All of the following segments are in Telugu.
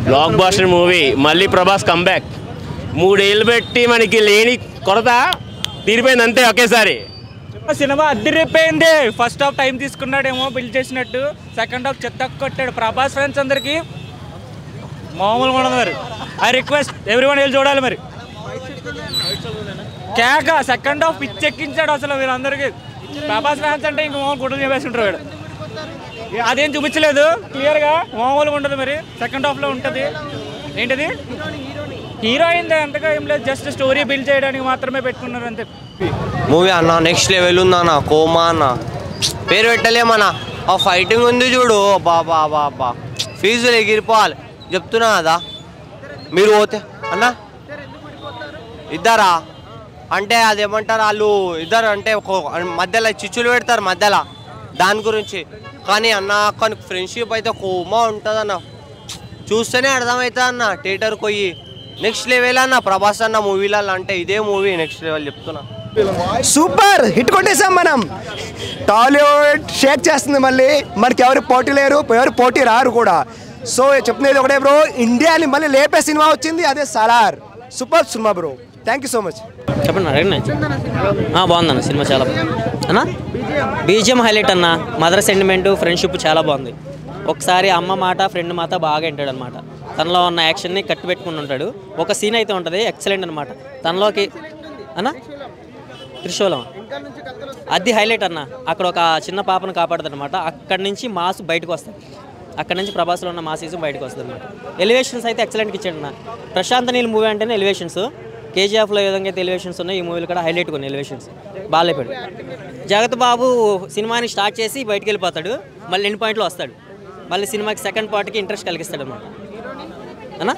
Black buster movie. మళ్ళీ ప్రభాస్ కంబ్యాక్. 3 ఏళ్ళు పెట్టి మనకి లేని కొరత తీరిపోయింది అంతే ఒకేసారి. సినిమా అద్దరిపోయింది. ఫస్ట్ హాఫ్ టైం తీసుకున్నాడేమో బిల్డ్ చేసినట్టు, సెకండ్ హాఫ్ చెత్త కొట్టాడు. ప్రభాస్ ఫ్రెండ్స్ అందరికీ మామూలుగా ఉండదు. మరి ఐ రిక్వెస్ట్ ఎవ్రీవన్ వెళ్ళి చూడాలి. మరి కేక సెకండ్ హాఫ్ పిచ్చెక్కించాడు అసలు వీళ్ళందరికీ. ప్రభాస్ ఫ్యాన్స్ అంటే ఇంక మామూలు గుడ్డలు చెప్పేస్తుంటారు వీడు. అదేం చూపించలేదు క్లియర్గా, మామూలుగా ఉండదు. మరి సెకండ్ హాఫ్లో ఉంటుంది. ఏంటిది హీరోయిన్ అంతగా ఏం లేదు, జస్ట్ స్టోరీ బిల్డ్ చేయడానికి మాత్రమే పెట్టుకున్నారు అంతే. మూవీ అన్న నెక్స్ట్ లెవెల్ ఉందన్న. కోమా అన్న పేరు పెట్టలేమన్నా. ఆ ఫైటింగ్ ఉంది చూడు, బాబా బాబా ఫీజులు ఎగిరిపోవాలి చెప్తున్నా కదా. మీరు పోతే అన్న ఇద్దరా అంటే అదేమంటారు వాళ్ళు ఇద్దరు అంటే మధ్యలో చిచ్చులు పెడతారు మధ్యలో దాని గురించి. కానీ అన్న కానీ ఫ్రెండ్షిప్ అయితే కోమా ఉంటుందన్న, చూస్తేనే అర్థమవుతుంది అన్న. థియేటర్కి పోయి నెక్స్ట్ లెవెల్ అన్న ప్రభాస్ అన్న మూవీలలో అంటే ఇదే మూవీ నెక్స్ట్ లెవెల్ చెప్తున్నా. సూపర్ హిట్ కొట్టేసాం మనం. టాలీవుడ్ షేక్ చేస్తుంది మళ్ళీ. మనకి ఎవరు పోటీ లేరు, ఎవరు పోటీ రారు కూడా. సో చెప్తున్నది ఒకటే బ్రో, ఇండియాని మళ్ళీ లేపే సినిమా వచ్చింది, అదే Salaar. Super cinema bro, thank you so much. చెప్పండి బాగుందన్న సినిమా చాలా అన్న. బీజిఎం హైలైట్ అన్న. మదర్ సెంటిమెంట్ ఫ్రెండ్షిప్ చాలా బాగుంది. ఒకసారి అమ్మ మాట ఫ్రెండ్ మాట బాగా వింటాడు అనమాట. తనలో ఉన్న యాక్షన్ని కట్టు పెట్టుకుని ఉంటాడు. ఒక సీన్ అయితే ఉంటుంది ఎక్సలెంట్ అనమాట. తనలోకి అన్న త్రిశూలం అది హైలైట్ అన్న. అక్కడ ఒక చిన్న పాపను కాపాడుతుంది అనమాట. అక్కడి నుంచి మాస్ బయటకు వస్తాయి. అక్కడ నుంచి ప్రభాస్లో ఉన్న మాసీజం బయటకు వస్తుంది అనమాట. ఎలివేషన్స్ అయితే ఎక్సలెంట్గా ఇచ్చాడు అన్న. ప్రశాంత్ నీల్ మూవీ అంటేనే ఎలివేషన్స్. కేజీఎఫ్లో ఏ విధంగా అయితే ఎలివేషన్స్ ఉన్నాయి, ఈ మూవీలో కూడా హైలైట్ కొన్ని ఎలివేషన్స్ బాగా లేపాడు. జగత్ బాబు సినిమాని స్టార్ట్ చేసి బయటకు వెళ్ళిపోతాడు, మళ్ళీ ఎండ్ పాయింట్లో వస్తాడు. మళ్ళీ సినిమాకి సెకండ్ పార్ట్కి ఇంట్రెస్ట్ కలిగిస్తాడు అనమాట. అన్న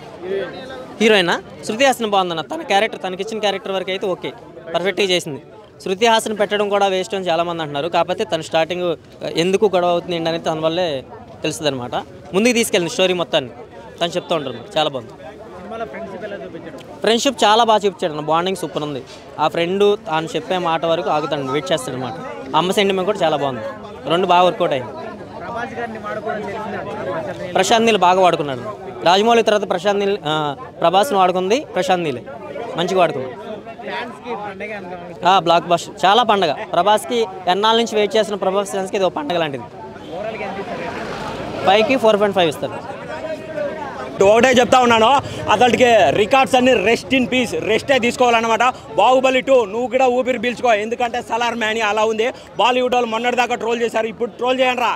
హీరోయినా శృతి హాసన్ బాగుందన్న. తన క్యారెక్టర్ తనకిచ్చిన క్యారెక్టర్ వరకు అయితే ఓకే, పర్ఫెక్ట్గా చేసింది. శృతి హాసన్ పెట్టడం కూడా వేస్ట్ అని చాలామంది అంటున్నారు. కాకపోతే తన స్టార్టింగ్ ఎందుకు గొడవ అవుతుంది అనేది తన వల్లే తెలుస్తుంది అనమాట. ముందుకు తీసుకెళ్ళింది స్టోరీ మొత్తాన్ని తను చెప్తూ ఉంటారు. చాలా బాగుంది. ఫ్రెండ్షిప్ చాలా బాగా చూపించాడు అన్న. బాండింగ్ సూపర్ ఉంది. ఆ ఫ్రెండ్ తాను చెప్పే మాట వరకు ఆగుతాడు, వెయిట్ చేస్తాడు అనమాట. అమ్మ సెంటిమెంట్ కూడా చాలా బాగుంది. రెండు బాగా వర్కౌట్ అయింది. ప్రశాంత్ నీల్ బాగా వాడుకున్నాడు. రాజమౌళి తర్వాత ప్రశాంత్ నీల్ ప్రభాస్ని వాడుకుంది. ప్రశాంత్ నీలే మంచిగా వాడుకుంది. బ్లాక్ బస్టర్ చాలా పండగ. ప్రభాస్కి ఎన్నాళ్ళ నుంచి వెయిట్ చేసిన ప్రభాస్ ఫ్యాన్స్కి ఇది ఒక పండగ లాంటిది. 5కి 4.5 ఇస్తారు. ఒకటే చెప్తా ఉన్నాను, అతడికి రికార్డ్స్ అన్ని రెస్ట్ ఇన్ పీస్, రెస్టే తీసుకోవాలన్నమాట. బాహుబలి 2 నువ్వు కూడా ఊపిరి పీల్చుకో. ఎందుకంటే సలార్ మ్యాని అలా ఉంది. బాలీవుడ్ వాళ్ళు మొన్నటిదాకా ట్రోల్ చేశారు, ఇప్పుడు ట్రోల్ చేయండిరా.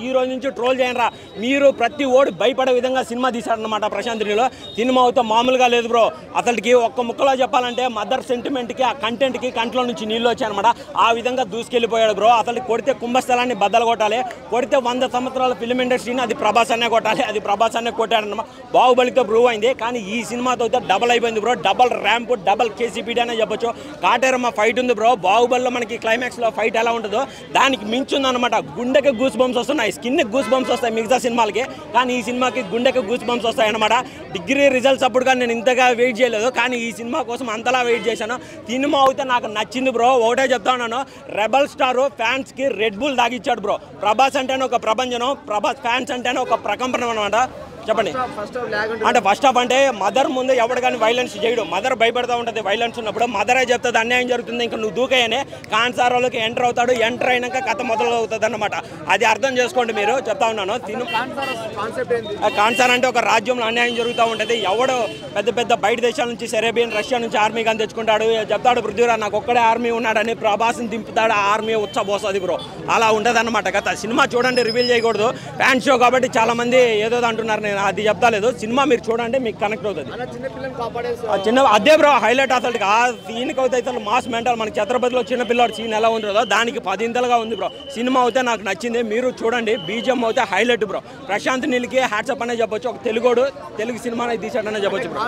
ఈ రోజు నుంచి ట్రోల్ చేయండిరా. మీరు ప్రతి ఓడి భయపడే విధంగా సినిమా తీశారనమాట ప్రశాంత్ నీలో. సినిమా అయితే మామూలుగా లేదు బ్రో. అతడికి ఒక్క ముక్కలో చెప్పాలంటే మదర్ సెంటిమెంట్కి ఆ కంటెంట్కి కంట్లో నుంచి నీళ్ళు వచ్చాయన్నమాట. ఆ విధంగా దూసుకెళ్ళిపోయాడు బ్రో. అతడికి కొడితే కుంభస్థలాన్ని బద్దలు కొట్టాలి, కొడితే 100 సంవత్సరాల ఫిల్మ్ ఇండస్ట్రీని అది ప్రభాస్ అనే కొట్టాలి. అది ప్రభాస్ అనే కొట్టాడన్నమాట. బాహుబలితో ప్రూవ్ అయింది. కానీ ఈ సినిమాతో అయితే డబల్ అయిపోయింది బ్రో. డబల్ ర్యాంప్, డబల్ కేసీపీడీ అనే చెప్పొచ్చు. కాటేరమ్మ ఫైట్ ఉంది బ్రో. బాహుబలిలో మనకి క్లైమాక్స్లో ఫైట్ ఎలా ఉంటుందో దానికి మించుంది అనమాట. గుండెకి గూస్ బంప్స్ వస్తున్నాయి, స్కిన్కి గూస్ బంప్స్ వస్తాయి మిగతా సినిమాలకి. కానీ ఈ సినిమాకి గుండెకి గూస్ బంప్స్ వస్తాయి అనమాట. డిగ్రీ రిజల్ట్స్ అప్పుడు కానీ నేను ఇంతగా వెయిట్ చేయలేదు, కానీ ఈ సినిమా కోసం అంతలా వెయిట్ చేశాను. సినిమా అయితే నాకు నచ్చింది బ్రో. ఒకటే చెప్తా ఉన్నాను, రెబల్ స్టార్ ఫ్యాన్స్కి రెడ్ బుల్ దాగిచ్చాడు బ్రో. ప్రభాస్ అంటేనే ఒక ప్రపంచం, ప్రభాస్ ఫ్యాన్స్ అంటేనే ఒక ప్రకంపనం అనమాట. చెప్పండి అంటే ఫస్ట్ హాఫ్ అంటే మదర్ ముందు ఎవడు కానీ వైలెన్స్ చేయడు. మదర్ భయపడుతూ ఉంటుంది వైలెన్స్ ఉన్నప్పుడు. మదరే చెప్తుంది అన్యాయం జరుగుతుంది, ఇంకా నువ్వు దూకేయనే. కాన్సారాలోకి ఎంటర్ అవుతాడు, ఎంటర్ అయినాక కథ మొదలు అవుతుంది అన్నమాట. అది అర్థం చేసుకోండి మీరు. చెప్తా ఉన్నాను, కాన్సార్ అంటే ఒక రాజ్యంలో అన్యాయం జరుగుతూ ఉంటుంది. ఎవడు పెద్ద పెద్ద బయట దేశాల నుంచి సెరేబియన్ రష్యా నుంచి ఆర్మీ కానీ తెచ్చుకుంటాడు. చెప్తాడు పృథ్వీరాజ్ నాకు ఒక్కడే ఆర్మీ ఉన్నాడని, ప్రభాస్ని దింపుతాడు, ఆ ఆర్మీ ఉచ్చబోస్తుంది బ్రో. అలా ఉంటుంది అన్నమాట కథ. సినిమా చూడండి, రివీల్ చేయకూడదు. ఫ్యాన్ షో కాబట్టి చాలా మంది ఏదో అంటున్నారు, నేను అది చెప్తా లేదు. సినిమా మీరు చూడండి, మీకు కనెక్ట్ అవుతుంది. చిన్న అదే బ్రో హైలైట్. అసలు ఆ సీన్కి అయితే అసలు మాస్ మెంటల్. మనకి ఛత్రపతిలో చిన్న పిల్లవాడు సీన్ ఎలా ఉంటుందో దానికి 10 ఇంతలుగా ఉంది బ్రో. సినిమా అయితే నాకు నచ్చింది, మీరు చూడండి. బీజిఎం అయితే హైలైట్ బ్రో. ప్రశాంత్ నీల్కి హ్యాట్సప్ అనే చెప్పొచ్చు. ఒక తెలుగు సినిమాని తీసాడనే చెప్పొచ్చు బ్రో.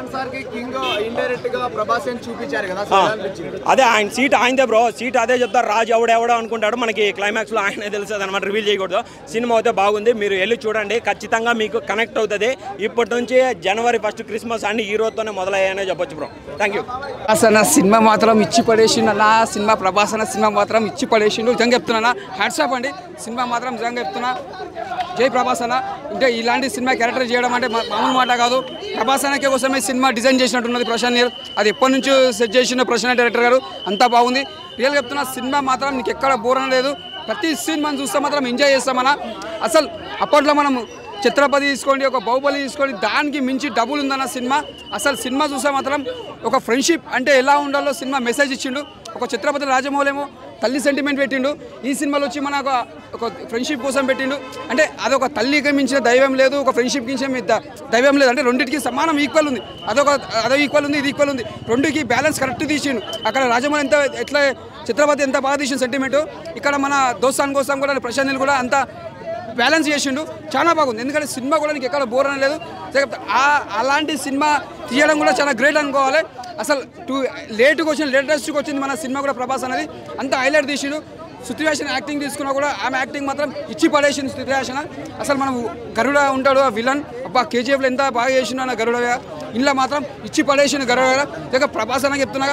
అదే ఆయన సీట్ ఆయనదే బ్రో. సీట్ అదే చెప్తారు, రాజు ఎవడెవడో అనుకుంటాడు. మనకి క్లైమాక్స్ లో ఆయనే తెలుస్తుంది అనమాట. రివీల్ చేయకూడదు. సినిమా అయితే బాగుంది, మీరు వెళ్ళి చూడండి, ఖచ్చితంగా మీకు కనెక్ట్ అవుతుంది. ఇప్పటి నుంచి జనవరి 1 క్రిస్మస్ అన్ని ఈ రోజుతోనే మొదలయ్యాయనే చెప్పొచ్చు బ్రో. Thank you. అన్న సినిమా మాత్రం ఇచ్చి పడేసిండు అన్న. సినిమా ప్రభాస్ అన్న సినిమా మాత్రం ఇచ్చి పడేసిండు. నిజంగా చెప్తున్నా, హ్యాట్సాప్ అండి. సినిమా మాత్రం నిజంగా చెప్తున్నా జై ప్రభాస్ అన్న. అంటే ఇలాంటి సినిమా క్యారెక్టర్ చేయడం అంటే మామూలు మాట కాదు. ప్రభాస్ అన్నకే కోసమే సినిమా డిజైన్ చేసినట్టున్నది ప్రశాంత్ నీల్. అది ఎప్పటి నుంచో సెట్ చేసిన ప్రశాంత్ డైరెక్టర్ గారు. అంతా బాగుంది. రియల్గా చెప్తున్నా, సినిమా మాత్రం నీకు ఎక్కడ బోర్ అనలేదు. ప్రతి సీన్ మనం చూస్తే మాత్రం ఎంజాయ్ చేస్తామన్నా. అసలు అప్పట్లో మనం ఛత్రపతి తీసుకోండి, ఒక బాహుబలి తీసుకోండి, దానికి మించి డబుల్ ఉందన్న సినిమా. అసలు సినిమా చూస్తే మాత్రం ఒక ఫ్రెండ్షిప్ అంటే ఎలా ఉండాలో సినిమా మెసేజ్ ఇచ్చిండు. ఒక ఛత్రపతి రాజమౌళి ఏమో తల్లి సెంటిమెంట్ పెట్టిండు, ఈ సినిమాలో వచ్చి మన ఒక ఫ్రెండ్షిప్ కోసం పెట్టిండు. అంటే అదొక తల్లికి మించిన దైవం లేదు, ఒక ఫ్రెండ్షిప్ మించిన దైవం లేదు. అంటే రెండింటికి సమానం ఈక్వల్ ఉంది. అదో ఈక్వల్ ఉంది, ఇది ఈక్వల్ ఉంది. రెండుకి బ్యాలెన్స్ కరెక్ట్ తీసిండు. అక్కడ రాజమౌళి ఎట్లా ఛత్రపతి ఎంత బాగా తీసిన సెంటిమెంట్, ఇక్కడ మన దోస్తాన్ కోసం కూడా ప్రశాంత్ నీల్ కూడా అంత బ్యాలెన్స్ చేసిండు. చాలా బాగుంది. ఎందుకంటే సినిమా కూడా నీకు ఎక్కడ బోర్ అనలేదు. అలాంటి సినిమా తీయడం కూడా చాలా గ్రేట్ అనుకోవాలి. అసలు లేటెస్ట్గా వచ్చింది మన సినిమా కూడా ప్రభాస్ అనేది. అంత హైలైట్ తీసిండు. శృతి హాసన్ యాక్టింగ్ తీసుకున్నా కూడా ఆమె యాక్టింగ్ మాత్రం ఇచ్చి పడేసింది శృతి హాసన్. అసలు మనం గరుడ ఉంటాడు ఆ విలన్, అబ్బా కేజీఎఫ్లో ఎంత బాగా చేసిండు అన్న గరుడ, ఇంట్లో మాత్రం ఇచ్చి పడేసిండు గరుడ. ఇక ప్రభాస్ అన్న చెప్తున్నా,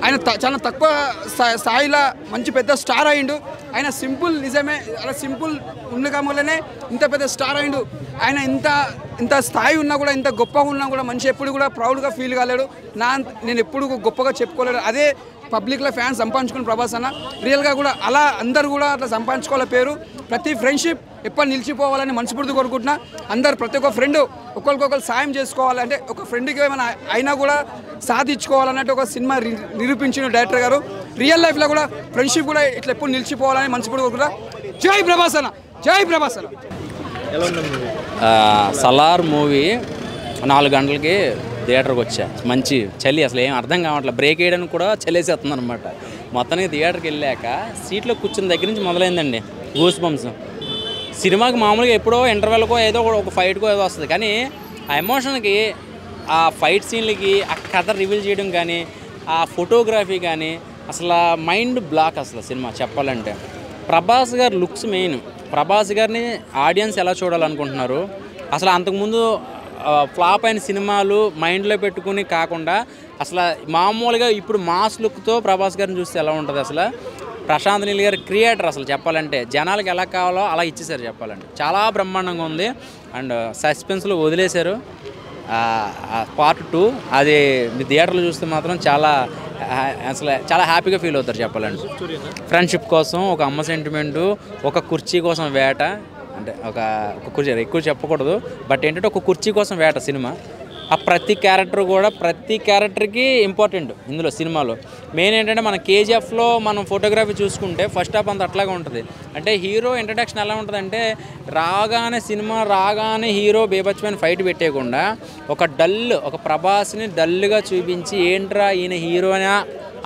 ఆయన చాలా తక్కువ స్థాయిలో మంచి పెద్ద స్టార్ అయ్యిండు. ఆయన సింపుల్, నిజమే అలా సింపుల్ ఉండగా వల్లనే ఇంత పెద్ద స్టార్ అయ్యిండు. ఆయన ఇంత స్థాయి ఉన్నా కూడా, ఇంత గొప్పగా ఉన్నా కూడా మనిషి ఎప్పుడు కూడా ప్రౌడ్గా ఫీల్ కాలేడు. నేను ఎప్పుడు గొప్పగా చెప్పుకోలేడు. అదే పబ్లిక్లో ఫ్యాన్స్ సంపాదించుకుని ప్రభాస్ అన్న. రియల్గా కూడా అలా అందరు కూడా అట్లా సంపాదించుకోవాలి పేరు. ప్రతి ఫ్రెండ్షిప్ ఎప్పుడు నిలిచిపోవాలని మనస్ఫూర్తి కోరుకుంటున్నా. అందరు ప్రతి ఒక్క ఫ్రెండ్ ఒకరికొకరు సాయం చేసుకోవాలి. అంటే ఒక ఫ్రెండ్కి ఏమైనా అయినా కూడా సాధించుకోవాలన్నట్టు ఒక సినిమా నిరూపించిన డైరెక్టర్ గారు. రియల్ లైఫ్లో కూడా ఫ్రెండ్షిప్ కూడా ఇట్లా ఎప్పుడు నిలిచిపోవాలని మనస్ఫూర్తి కోరుకుంటా. జై ప్రభాస్ అన్న, జై ప్రభాస్ అన్న. సలార్ మూవీ 4 గంటలకి థియేటర్కి వచ్చా. మంచి చలి, అసలు ఏం అర్థం కావట్లేదు. బ్రేక్ వేయడానికి కూడా చలేసేస్తుంది అనమాట. మొత్తానికి థియేటర్కి వెళ్ళాక సీట్లో కూర్చున్న దగ్గర నుంచి మొదలైందండి గూస్ బంప్స్. సినిమాకి మామూలుగా ఎప్పుడో ఇంటర్వెల్కో ఏదో ఒక ఫైట్కో ఏదో వస్తుంది, కానీ ఆ ఎమోషన్కి, ఆ ఫైట్ సీన్లకి, ఆ కథ రివీల్ చేయడం కానీ, ఆ ఫోటోగ్రఫీ కానీ అసలు మైండ్ బ్లాక్ అసలు సినిమా చెప్పాలంటే. ప్రభాస్ గారు లుక్స్ మెయిన్. ప్రభాస్ గారిని ఆడియన్స్ ఎలా చూడాలనుకుంటున్నారు, అసలు అంతకుముందు ఫ్లాప్ అయిన సినిమాలు మైండ్లో పెట్టుకుని కాకుండా అసలు మామూలుగా ఇప్పుడు మాస్ లుక్తో ప్రభాస్ గారిని చూస్తే ఎలా ఉంటుంది. అసలు ప్రశాంత్ నీల్ గారి క్రియేటర్ అసలు చెప్పాలంటే జనాలకు ఎలా కావాలో అలా ఇచ్చేసారు చెప్పాలంటే. చాలా బ్రహ్మాండంగా ఉంది. అండ్ సస్పెన్స్లో వదిలేశారు. పార్ట్ 2 అది మీ థియేటర్లో చూస్తే మాత్రం అసలు చాలా హ్యాపీగా ఫీల్ అవుతారు చెప్పాలంటే. ఫ్రెండ్షిప్ కోసం ఒక అమ్మ సెంటిమెంటు, ఒక కుర్చీ కోసం వేట. అంటే ఒక కుర్చీ ఎక్కువ చెప్పకూడదు, బట్ ఏంటంటే ఒక కుర్చీ కోసం వేట సినిమా. ఆ ప్రతి క్యారెక్టర్కి ఇంపార్టెంట్ ఇందులో సినిమాలో. మెయిన్ ఏంటంటే మన కేజీఎఫ్లో మనం ఫోటోగ్రఫీ చూసుకుంటే ఫస్ట్ హాఫ్ అంత అట్లాగే ఉంటుంది. అంటే హీరో ఇంట్రడక్షన్ ఎలా ఉంటుందంటే సినిమా రాగానే హీరో బేబచ్చమైన ఫైట్ పెట్టేయకుండా ఒక ప్రభాస్ని డల్గా చూపించి ఏంట్రా ఈయన హీరోనా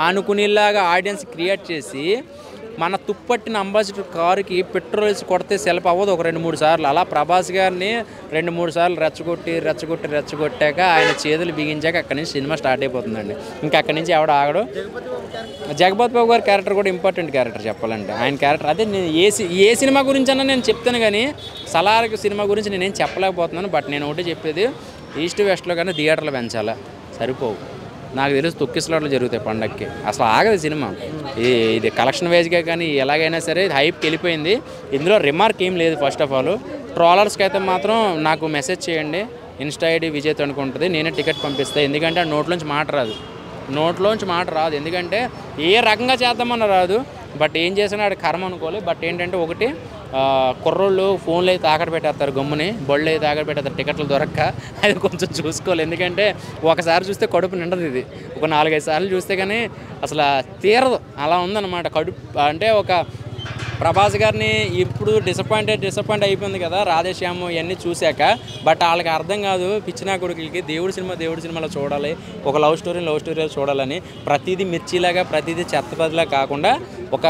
అనుకునేలాగా ఆడియన్స్ క్రియేట్ చేసి మన తుప్పట్టిన అంబాసిడర్ కారుకి పెట్రోల్ వేసి కొడితే సెల్ఫ్ అవ్వదు ఒక 2-3 సార్లు. అలా ప్రభాస్ గారిని 2-3 సార్లు రెచ్చగొట్టాక ఆయన చేతులు బిగించాక అక్కడి నుంచి సినిమా స్టార్ట్ అయిపోతుందండి. ఇంకా అక్కడి నుంచి ఎవడ ఆగడు. జగపతి బాబు గారి క్యారెక్టర్ కూడా ఇంపార్టెంట్ క్యారెక్టర్ చెప్పాలంటే. ఆయన క్యారెక్టర్ అదే నేను ఏ సినిమా గురించి అన్నా నేను చెప్తాను, కానీ సలార్ సినిమా గురించి నేనేం చెప్పలేకపోతున్నాను. బట్ నేను ఒకటి చెప్పేది, ఈస్ట్ వెస్ట్లో కానీ థియేటర్లు పెంచాలా, సరిపోవు. నాకు తెలిసి తొక్కిసలాట్లు జరుగుతాయి పండక్కి. అసలు ఆగదు సినిమా. ఇది కలెక్షన్ వైజ్గా కానీ ఎలాగైనా సరే హైప్కి వెళ్ళిపోయింది. ఇందులో రిమార్క్ ఏం లేదు. ఫస్ట్ ఆఫ్ ఆల్ ట్రోలర్స్కి అయితే మాత్రం నాకు మెసేజ్ చేయండి. ఇన్స్టా ఐడి విజయ్ అనుకుంటుంది, నేనే టికెట్ పంపిస్తాను. ఎందుకంటే నోట్లోంచి మాట రాదు. ఎందుకంటే ఏ రకంగా చేద్దామన్న రాదు. బట్ ఏం చేసినా ఆడ కర్మ అనుకోవాలి. బట్ ఏంటంటే ఒకటి, కుర్రోళ్ళు ఫోన్లు అయితే తాకట్టు పెట్టేస్తారు, గమ్ముని బళ్ళు అయితే తాకట్టు పెట్టేస్తారు టికెట్లు దొరక్క. అది కొంచెం చూసుకోవాలి. ఎందుకంటే ఒకసారి చూస్తే కడుపు నిండదు. ఇది ఒక 4-5 సార్లు చూస్తే కానీ అసలు తీరదు. అలా ఉందన్నమాట కడుపు. అంటే ఒక ప్రభాస్ గారిని ఇప్పుడు డిసప్పాయింట్ అయిపోయింది కదా రాధేశ్యాము ఇవన్నీ చూశాక. బట్ వాళ్ళకి అర్థం కాదు, పిచ్చినా కొడుకులకి దేవుడి సినిమాలో చూడాలి, ఒక లవ్ స్టోరీలో చూడాలని. ప్రతిదీ మిర్చిలాగా, ప్రతిదీ చెత్తపదిలా కాకుండా ఒక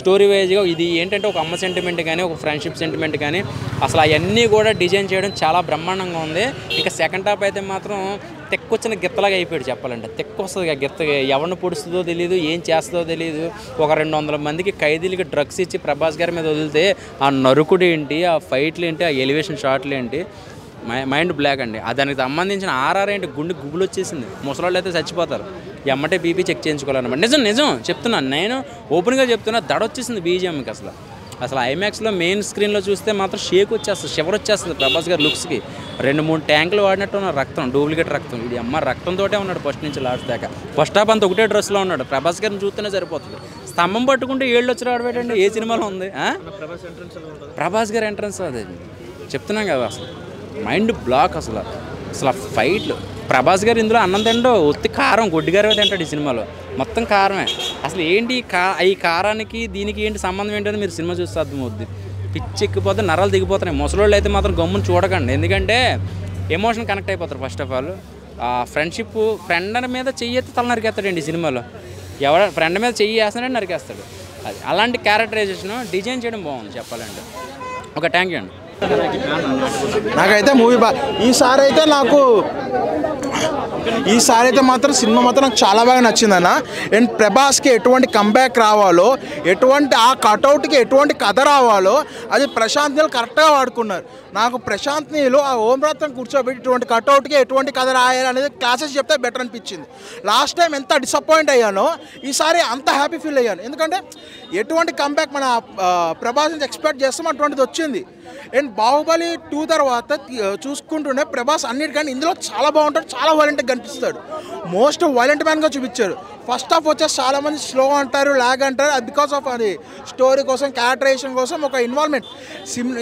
స్టోరీ వైజ్గా ఇది ఏంటంటే ఒక అమ్మ సెంటిమెంట్ కానీ, ఒక ఫ్రెండ్షిప్ సెంటిమెంట్ కానీ అసలు అవన్నీ కూడా డిజైన్ చేయడం చాలా బ్రహ్మాండంగా ఉంది. ఇక సెకండ్ హాఫ్ అయితే మాత్రం తెక్కొచ్చిన గిత్తలాగా అయిపోయాడు చెప్పాలంటే. తెక్కొస్తుంది గిత్త, ఎవరిని పొడుస్తుందో తెలియదు, ఏం చేస్తుందో తెలియదు. ఒక 200 మందికి ఖైదీలకి డ్రగ్స్ ఇచ్చి ప్రభాస్ గారి మీద వదిలితే ఆ నరుకుడు ఏంటి, ఆ ఫైట్లు ఏంటి, ఆ ఎలివేషన్ షాట్లు ఏంటి, మైండ్ బ్లాక్ అండి. దానికి సంబంధించిన ఆర్ఆర్ ఏంటి, గుబులు వచ్చేసింది. ముసలాళ్ళు అయితే చచ్చిపోతారు. ఎమ్మటే బీపీ చెక్ చేయించుకోవాలన్నమాట. నిజం చెప్తున్నాను, నేను ఓపెన్గా చెప్తున్నా. దడొచ్చేసింది బీజిఎంకి. అసలు అసలు ఐమాక్స్లో మెయిన్ స్క్రీన్లో చూస్తే మాత్రం షేక్ వచ్చేస్తుంది, షివర్ వచ్చేస్తుంది ప్రభాస్ గారి లుక్స్కి. 2-3 ట్యాంకులు వాడినట్టు ఉన్న రక్తం, డూప్లికేట్ రక్తం. ఇది అమ్మ రక్తంతోటే ఉన్నాడు ఫస్ట్ నుంచి లాస్ట్ దాకా. ఫస్ట్ హాఫ్ అంతా ఒకటే డ్రెస్లో ఉన్నాడు. ప్రభాస్ గారిని చూస్తేనే సరిపోతుంది. స్తంభం పట్టుకుంటే ఏళ్ళు వచ్చి రావడం ఏ సినిమాలో ఉంది? ప్రభాస్ గారి ఎంట్రన్స్ అది చెప్తున్నాం కదా, అసలు మైండ్ బ్లాక్. అసలు ఫైట్లు ప్రభాస్ గారు ఇందులో అన్నం తిండో ఒత్తి కారం గొడ్డిగారే తింటాడు ఈ సినిమాలో, మొత్తం కారమే. అసలు ఏంటి ఈ కారానికి దీనికి ఏంటి సంబంధం ఏంటని మీరు సినిమా చూస్తే అర్థమవుద్ది. పిచ్చెక్కిపోతే నరాలు దిగిపోతున్నాయి. ముసలోళ్ళు అయితే మాత్రం గమ్మును చూడకండి, ఎందుకంటే ఎమోషన్ కనెక్ట్ అయిపోతారు. First of all friendship, friend మీద చెయ్యి ఎత్తి తల నరికేస్తాడండి ఈ సినిమాలో. ఫ్రెండ్ మీద చెయ్యి వేస్తాడంటే నరికేస్తాడు. అది అలాంటి క్యారెక్టరైజేషన్ డిజైన్ చేయడం బాగుంది చెప్పాలంటే. ఒక థ్యాంక్ యూ అండి. నాకైతే మూవీ ఈసారి అయితే మాత్రం సినిమా మాత్రం నాకు చాలా బాగా నచ్చిందన్న. అండ్ ప్రభాస్కి ఎటువంటి కంబ్యాక్ రావాలో, ఎటువంటి ఆ కటౌట్కి ఎటువంటి కథ రావాలో అది ప్రశాంత్ నీల్ కరెక్ట్గా వాడుకున్నారు. నాకు ప్రశాంత్ నీల్ ఆ ఓంరాత్రం కూర్చోబెట్టి ఇటువంటి కటౌట్కి ఎటువంటి కథ రాయాలి అనేది క్లాసెస్ చెప్తే బెటర్ అనిపించింది. లాస్ట్ టైం ఎంత డిసప్పాయింట్ అయ్యానో ఈసారి అంత హ్యాపీ ఫీల్ అయ్యాను. ఎందుకంటే ఎటువంటి కంబ్యాక్ మన ప్రభాస్ నుంచి ఎక్స్పెక్ట్ చేస్తాం అటువంటిది వచ్చింది. అండ్ బాహుబలి 2 తర్వాత చూసుకుంటూనే ప్రభాస్ అన్నిటికంటే ఇందులో చాలా బాగుంటాడు, చాలా వైలెంట్గా కనిపిస్తాడు. మోస్ట్ వైలెంట్ మ్యాన్గా చూపించారు. ఫస్ట్ హాఫ్ వచ్చేసి చాలామంది స్లో అంటారు, ల్యాగ్ అంటారు. అది బికాస్ ఆఫ్ అది స్టోరీ కోసం, క్యారెక్టరైజేషన్ కోసం, ఒక ఇన్వాల్వ్మెంట్.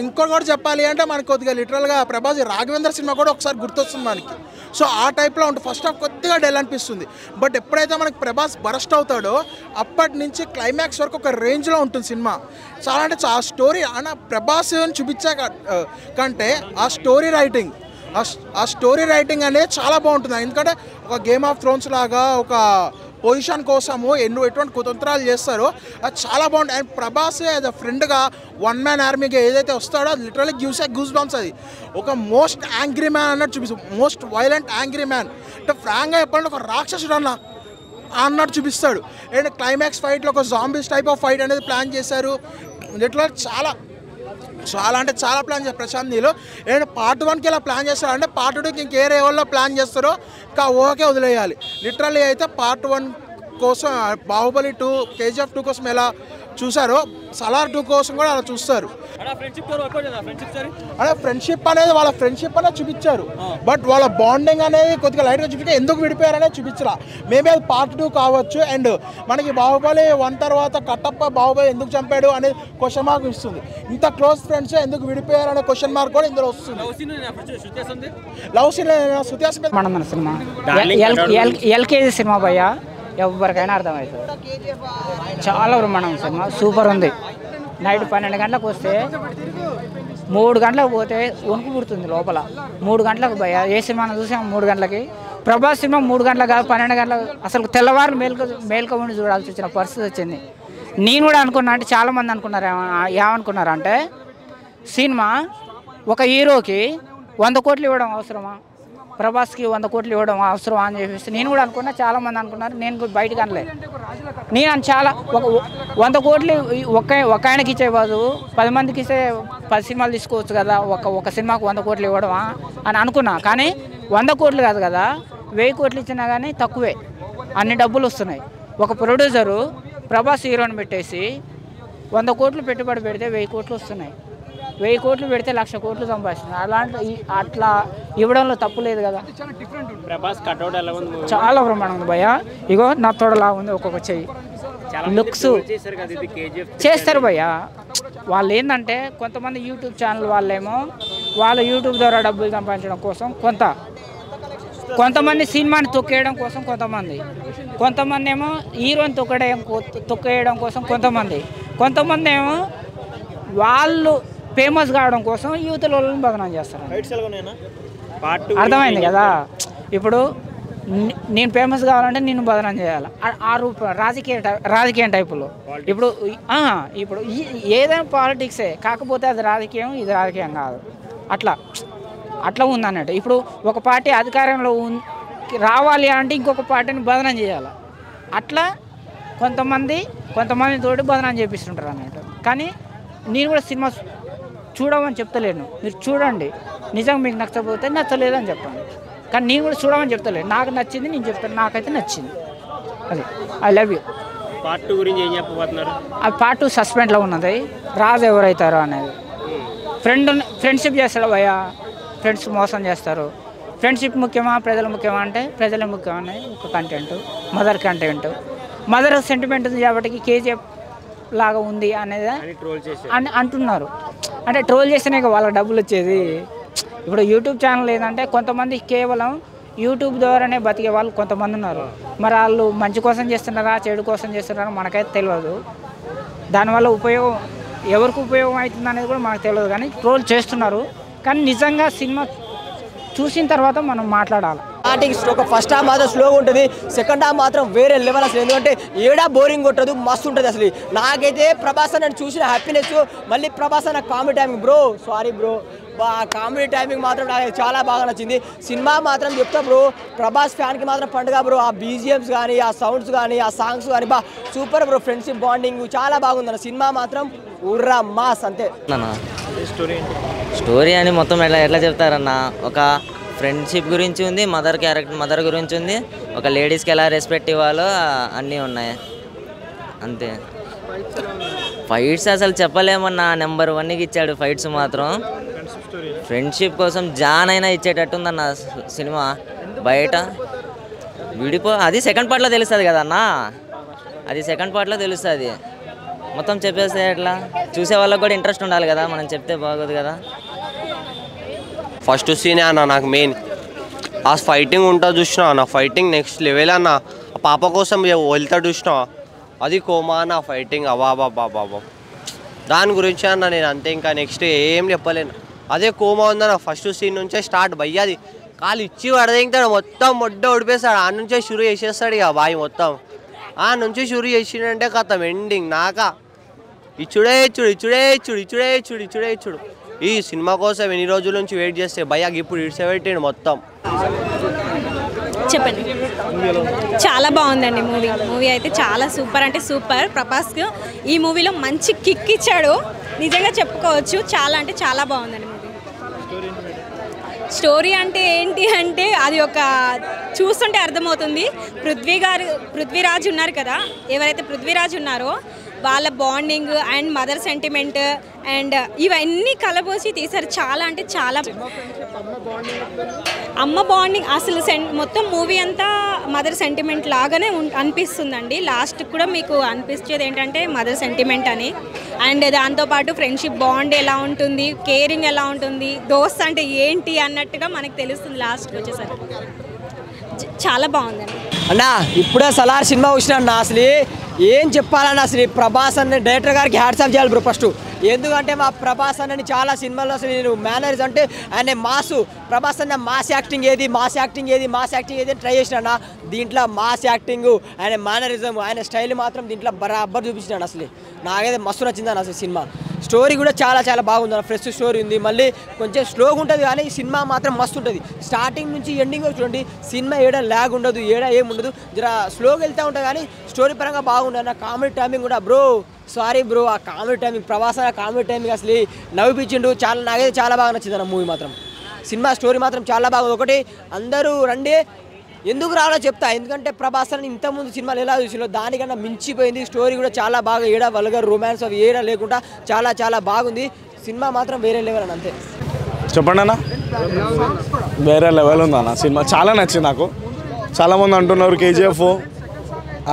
ఇంకోటి కూడా చెప్పాలి అంటే మనకి కొద్దిగా లిటరల్గా ప్రభాస్ రాఘవేంద్ర సినిమా కూడా ఒకసారి గుర్తొస్తుంది మనకి. సో ఆ టైప్లో ఉంటుంది. ఫస్ట్ హాఫ్ కొద్దిగా డల్ అనిపిస్తుంది. బట్ ఎప్పుడైతే మనకి ప్రభాస్ బరస్ట్ అవుతాడో అప్పటి నుంచి క్లైమాక్స్ వరకు ఒక రేంజ్లో ఉంటుంది సినిమా. చాలా అంటే ఆ స్టోరీ అన్న ప్రభాస్ చూపించే కంటే ఆ స్టోరీ రైటింగ్ అనేది చాలా బాగుంటుంది. ఎందుకంటే ఒక గేమ్ ఆఫ్ థ్రోన్స్ లాగా ఒక పొజిషన్ కోసము ఎటువంటి కుతంత్రాలు చేస్తారో అది చాలా బాగుంటుంది. అండ్ ప్రభాస్ యాజ్ అ ఫ్రెండ్గా వన్ మ్యాన్ ఆర్మీగా ఏదైతే వస్తాడో అది literally gives a goose bumps. అది ఒక మోస్ట్ యాంగ్రీ మ్యాన్ అన్నట్టు చూపిస్తుంది. మోస్ట్ వైలెంట్ యాంగ్రీ మ్యాన్ అంటే ఫ్రాంక్గా చెప్పాలంటే ఒక రాక్షసుడు అన్నట్టు చూపిస్తాడు. అండ్ క్లైమాక్స్ ఫైట్లో ఒక జాంబీస్ టైప్ ఆఫ్ ఫైట్ అనేది ప్లాన్ చేశారు. ఇట్లా చాలా అంటే చాలా ప్లాన్ చేస్తారు ప్రశాంత్ నీల్. అండ్ పార్ట్ 1కి ఇలా ప్లాన్ చేస్తారంటే పార్ట్ 2కి ఇంకే లెవెల్లో ప్లాన్ చేస్తారో ఇంకా ఓకే వదిలేయాలి. లిటరల్లీ అయితే పార్ట్ 1 కోసం బాహుబలి 2, KGF 2 కోసం ఎలా చూసారో సలార్ 2 కోసం కూడా అలా చూస్తారు. అదే ఫ్రెండ్షిప్ అనేది వాళ్ళ ఫ్రెండ్షిప్ అనేది చూపించారు. బట్ వాళ్ళ బాండింగ్ అనేది కొద్దిగా లైట్గా చూపించారు. ఎందుకు విడిపోయారనేది చూపించరా. మేబీ అది పార్ట్ 2 కావచ్చు. అండ్ మనకి బాహుబలి 1 తర్వాత కట్టప్ప బాహుబలి ఎందుకు చంపాడు అనేది క్వశ్చన్ మార్క్ ఇస్తుంది. ఇంత క్లోజ్ ఫ్రెండ్స్ ఎందుకు విడిపోయారు అనే క్వశ్చన్ మార్క్ కూడా ఇందులో వస్తుంది. లవ్ సీన్ మన సినిమా ఎల్కేజీ సినిమా భయ్య ఎవరికైనా అర్థమవుతుంది. చాలా బ్రహ్మాండం సినిమా, సూపర్ ఉంది. నైట్ 12 గంటలకు వస్తే 3 గంటలకు పోతే వణుకు పుడుతుంది లోపల. 3 గంటలకు భయ్య ఏ సినిమాను చూసాం 3 గంటలకి. ప్రభాస్ సినిమా 3 గంటలకు కాదు 12 గంటలకు, అసలు తెల్లవారు మేల్క ఉండి చూడాల్సి వచ్చిన పరిస్థితి వచ్చింది. నేను కూడా అనుకున్నా, అంటే చాలామంది అనుకున్నారు ఏమనుకున్నారంటే సినిమా ఒక హీరోకి 100 కోట్లు ఇవ్వడం అవసరమా, ప్రభాస్కి 100 కోట్లు ఇవ్వడం అవసరమా అని చెప్పేసి నేను కూడా అనుకున్నా. చాలామంది అనుకున్నారు, నేను బయటకు అనలే. నేను చాలా 100 కోట్లు ఒక ఆయనకి ఇచ్చే బదులు 10 మందికి ఇస్తే 10 సినిమాలు తీసుకోవచ్చు కదా, ఒక సినిమాకు 100 కోట్లు ఇవ్వడమా అని అనుకున్నా. కానీ 100 కోట్లు కాదు కదా, 1000 కోట్లు ఇచ్చినా కానీ తక్కువే, అన్ని డబ్బులు వస్తున్నాయి. ఒక ప్రొడ్యూసరు ప్రభాస్ హీరోని పెట్టేసి 100 కోట్లు పెట్టుబడి పెడితే 1000 కోట్లు వస్తున్నాయి. 1000 కోట్లు పెడితే 1,00,000 కోట్లు సంపాదిస్తుంది. అట్లా ఇవ్వడంలో తప్పు లేదు కదా. చాలా బ్రహ్మాండం ఉంది భయ్య. ఇగో నా తోడలా ఉంది ఒక్కొక్క చెయ్యి. లుక్స్ చేస్తారు భయ్య. వాళ్ళు ఏంటంటే కొంతమంది యూట్యూబ్ ఛానల్ వాళ్ళేమో వాళ్ళ యూట్యూబ్ ద్వారా డబ్బులు సంపాదించడం కోసం, కొంతమంది సినిమాని తొక్కేయడం కోసం, కొంతమంది ఏమో హీరోని తొక్కేయడం కోసం, కొంతమంది ఏమో వాళ్ళు ఫేమస్ కావడం కోసం యూత్ వాళ్ళని బదనాం చేస్తారు. అర్థమైంది కదా. ఇప్పుడు నేను ఫేమస్ కావాలంటే నేను బదనాం చేయాలి. ఆ రూపం రాజకీయ టైపులో. ఇప్పుడు ఏదైనా పాలిటిక్సే, కాకపోతే అది రాజకీయం, ఇది రాజకీయం కాదు. అట్లా ఉందన్నట్టు. ఇప్పుడు ఒక పార్టీ అధికారంలో రావాలి అంటే ఇంకొక పార్టీని బదనాం చేయాలి. అట్లా కొంతమంది తోటి బదనాం చేపిస్తుంటారు అన్నట్టు. కానీ నేను కూడా సినిమా చూడమని చెప్తలేను, మీరు చూడండి. నిజంగా మీకు నచ్చకపోతే నచ్చలేదని చెప్పండి. కానీ నేను కూడా చూడమని చెప్తలేను. నాకు నచ్చింది నేను చెప్తాను, నాకైతే నచ్చింది. అది ఐ లవ్ యూ. పార్ట్ 2 గురించి ఏం చెప్పబోతున్నారు? అది పార్ట్ 2 సస్పెండ్లో ఉన్నది. రాజు ఎవరైతారో అనేది. ఫ్రెండ్షిప్ చేస్తాడు భయ్య, ఫ్రెండ్స్ మోసం చేస్తారు. ఫ్రెండ్షిప్ ముఖ్యమా ప్రజలు ముఖ్యమా అంటే ప్రజలే ముఖ్యమని ఒక కంటెంట్. మదర్ సెంటిమెంట్ ఉంది కాబట్టి కేజీఎఫ్ లాగా ఉంది అనేది అని అంటున్నారు. అంటే ట్రోల్ చేస్తేనే వాళ్ళకి డబ్బులు వచ్చేది. ఇప్పుడు యూట్యూబ్ ఛానల్ ఏంటంటే కొంతమంది కేవలం యూట్యూబ్ ద్వారానే బతికే వాళ్ళు కొంతమంది ఉన్నారు. మరి వాళ్ళు మంచి కోసం చేస్తున్నారా చెడు కోసం చేస్తున్నారా మనకైతే తెలియదు. దానివల్ల ఉపయోగం ఎవరికి ఉపయోగం అవుతుంది అనేది కూడా మనకు తెలియదు. కానీ ట్రోల్ చేస్తున్నారు. కానీ నిజంగా సినిమా చూసిన తర్వాత మనం మాట్లాడాలి. స్టార్టింగ్ ఒక ఫస్ట్ హాఫ్ మాత్రం స్లోగా ఉంటుంది, సెకండ్ హాఫ్ మాత్రం వేరే లెవెల్ అసలు. ఎందుకంటే ఏడా బోరింగ్ కొట్టదు, మస్తు ఉంటుంది అసలు. నాకైతే ప్రభాస్ అన్న చూసిన హ్యాపీనెస్, మళ్ళీ ప్రభాస్ అన్న comedy timing bro, sorry bro, comedy timing మాత్రం నాకు చాలా బాగా నచ్చింది. సినిమా మాత్రం చెప్తా బ్రో, ప్రభాస్ ఫ్యాన్కి మాత్రం పండుగ బ్రో. ఆ బీజిఎమ్స్ కానీ, ఆ సౌండ్స్ కానీ, ఆ సాంగ్స్ కానీ సూపర్ బ్రో. ఫ్రెండ్షిప్ బాండింగ్ చాలా బాగుందన్న సినిమా మాత్రం ఉర్రా మాస్ అంతే. స్టోరీ అని మొత్తం ఎట్లా చెప్తారన్న, ఒక ఫ్రెండ్షిప్ గురించి ఉంది, మదర్ గురించి ఉంది, ఒక లేడీస్కి ఎలా రెస్పెక్ట్ ఇవ్వాలో అన్నీ ఉన్నాయి అంతే. ఫైట్స్ అసలు చెప్పలేమన్నా, నెంబర్ 1కి ఇచ్చాడు ఫైట్స్ మాత్రం. ఫ్రెండ్షిప్ కోసం జాన్ అయినా ఇచ్చేటట్టుందన్న సినిమా. బయట అది సెకండ్ పార్ట్లో తెలుస్తుంది కదన్నా, అది సెకండ్ పార్ట్లో తెలుస్తుంది. మొత్తం చెప్పేస్తే ఎట్లా, చూసే వాళ్ళకి కూడా ఇంట్రెస్ట్ ఉండాలి కదా, మనం చెప్తే బాగోదు కదా. ఫస్ట్ సీనే అన్న నాకు మెయిన్ ఆ ఫైటింగ్ ఉంటుంది చూసినా అన్న, ఫైటింగ్ నెక్స్ట్ లెవెల్ అన్న. ఆ పాప కోసం వెళ్తాడు చూసినా, అది కోమా అన్న ఫైటింగ్. బాబా దాని గురించి అన్న నేను అంతే, ఇంకా నెక్స్ట్ ఏం చెప్పలేను. అదే కోమా ఉందన్న ఫస్ట్ సీన్ నుంచే స్టార్ట్. భయ్యాది కాలు ఇచ్చి వడదింటాడు, మొత్తం మొడ్డ ఉడిపేస్తాడు. ఆ నుంచే షురు చేసేస్తాడు ఇక బాయ్ మొత్తం. ఆ నుంచి షురు చేసిండంటే కథం ఎండింగ్ నాకా ఇచ్చుడే ఇచ్చుడు. ఈ సినిమా కోసం ఎన్ని రోజుల నుంచి వెయిట్ చేస్తే భయ్యాకి ఇప్పుడు ఇడ్సబెట్టాడు మొత్తం. చెప్పండి. చాలా బాగుందండి మూవీ అయితే చాలా సూపర్ అంటే సూపర్. ప్రభాస్కి ఈ మూవీలో మంచి కిక్ ఇచ్చాడు, నిజంగా చెప్పుకోవచ్చు. చాలా అంటే చాలా బాగుందండి మూవీ. స్టోరీ అంటే ఏంటి అంటే అది ఒక చూస్తుంటే అర్థమవుతుంది. పృథ్వీరాజ్ ఉన్నారు కదా, ఎవరైతే పృథ్వీరాజ్ ఉన్నారో వాళ్ళ bonding and mother sentiment and ఇవన్నీ కలబోసి తీశారు. చాలా అంటే చాలా అమ్మ బాండింగ్ అసలు మొత్తం మూవీ అంతా మదర్ సెంటిమెంట్ లాగానే అనిపిస్తుందండి. లాస్ట్ కూడా మీకు అనిపించేది ఏంటంటే మదర్ సెంటిమెంట్ అని. అండ్ దాంతోపాటు ఫ్రెండ్షిప్ బాండ్ ఎలా ఉంటుంది, కేరింగ్ ఎలా ఉంటుంది, దోస్త్ అంటే ఏంటి అన్నట్టుగా మనకు తెలుస్తుంది లాస్ట్కి వచ్చేసరికి. చాలా బాగుందండి అన్నా. ఇప్పుడే సలార్ సినిమా వచ్చినా అన్న, అసలు ఏం చెప్పాలన్నా, అసలు ప్రభాస్ అన్న డైరెక్టర్ గారికి హ్యాట్స్ ఆఫ్ చేయాలి బ్రో ఫస్ట్. ఎందుకంటే మా ప్రభాస్ అన్నని చాలా సినిమాల్లో అసలు నేను మేనర్స్ అంటే ఆయన ప్రభాస్ అన్న మాస్ యాక్టింగ్ ఏది అని ట్రై చేసినా. దీంట్లో మాస్ యాక్టింగ్, ఆయన మేనరిజం, ఆయన స్టైల్ మాత్రం దీంట్లో బరాబర్ చూపించినాడు. అసలు నాకైతే మస్తు నచ్చిందన్న అసలు సినిమా. స్టోరీ కూడా చాలా చాలా బాగుంది అన్న, ఫ్రెష్ స్టోరీ ఉంది. మళ్ళీ కొంచెం స్లోగా ఉంటుంది కానీ సినిమా మాత్రం మస్తు ఉంటుంది. స్టార్టింగ్ నుంచి ఎండింగ్ చూడండి, సినిమా ఏడా ల్యాగ్ ఉండదు, ఏడా ఏముండదు, జర స్లోగా వెళ్తూ ఉంటుంది కానీ స్టోరీ పరంగా బాగుంటుంది అన్న. కామెడీ టైమింగ్ కూడా బ్రో, సారీ బ్రో, ఆ కామెడీ టైమింగ్ ప్రభాస్ అన్న కామెడీ టైమింగ్ అసలు నవ్విపించిండు. నాకైతే చాలా బాగా నచ్చింది అన్న మూవీ మాత్రం. సినిమా స్టోరీ మాత్రం చాలా బాగుంది. ఒకటి అందరూ రండి, ఎందుకు రావాలో చెప్తా. ఎందుకంటే ప్రభాస్ అని ఇంతకుముందు సినిమాలు ఎలా చూసినా దానికన్నా మించిపోయింది. స్టోరీ కూడా చాలా బాగా, ఏడా వల్గర్ రొమాన్స్ అవి ఏడా లేకుండా చాలా చాలా బాగుంది. సినిమా మాత్రం వేరే లెవెల్ అని అంతే. చెప్పండి అన్న, వేరే లెవెల్ ఉంది అన్న సినిమా. చాలా నచ్చింది నాకు. చాలామంది అంటున్నారు కేజీఎఫ్,